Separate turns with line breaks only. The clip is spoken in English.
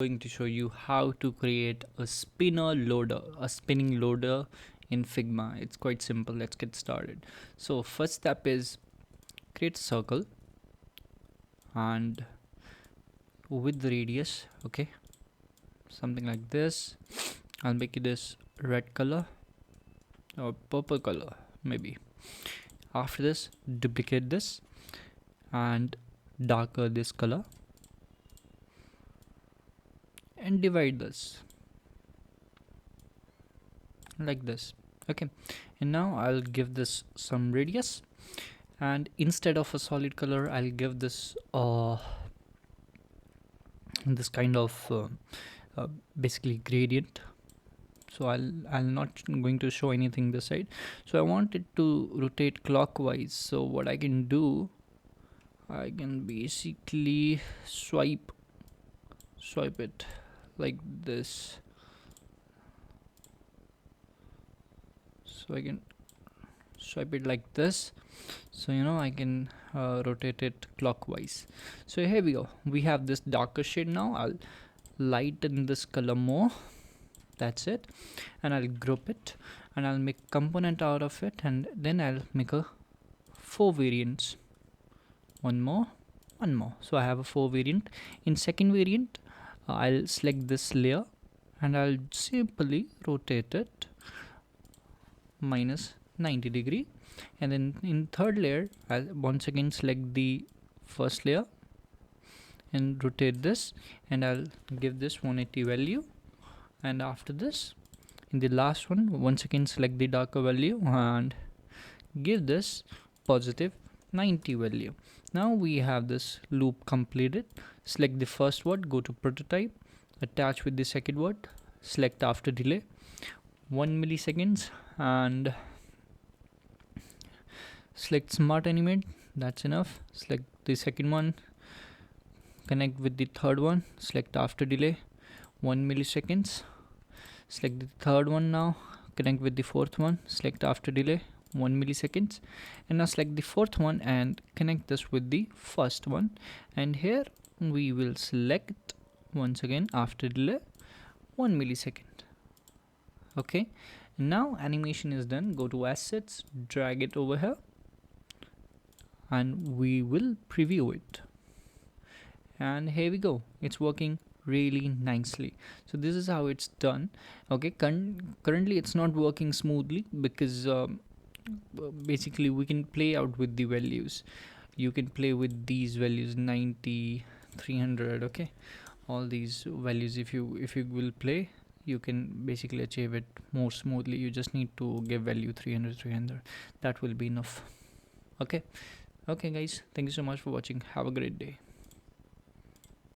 Going to show you how to create a spinning loader in Figma. It's quite simple. Let's get started. So first step is create a circle and with the radius, okay, something like this. I'll make it this red color or purple color maybe. After this, duplicate this and darker this color and divide this like this. Okay, and now I'll give this some radius, and instead of a solid color I'll give this this kind of basically gradient. So I'll not going to show anything this side. So I want it to rotate clockwise. So what I can do, I can basically swipe it like this. So I can swipe it like this, so I can rotate it clockwise. So here we go, we have this darker shade. Now I'll lighten this color more, that's it, and I'll group it and I'll make component out of it, and then I'll make a 4 variants. One more. So I have a 4 variant. In second variant, I'll select this layer and I'll simply rotate it minus 90 degree, and then in third layer I'll once again select the first layer and rotate this, and I'll give this 180 value, and after this in the last one once again select the darker value and give this positive 90 value. Now we have this loop completed. Select the first word, go to prototype, attach with the second word, select after delay 1 milliseconds and select smart animate, that's enough. Select the second one, connect with the third one, select after delay 1 milliseconds, select the third one, now connect with the fourth one, select after delay 1 milliseconds, and now select the fourth one and connect this with the first one, and here we will select once again after delay 1 millisecond. Okay, now animation is done. Go to assets, drag it over here, and we will preview it, and here we go, it's working really nicely. So this is how it's done. Okay, currently it's not working smoothly because basically we can play out with the values. You can play with these values 90, 300, okay, all these values. If you will play, you can basically achieve it more smoothly. You just need to give value 300, that will be enough. Okay guys, thank you so much for watching. Have a great day.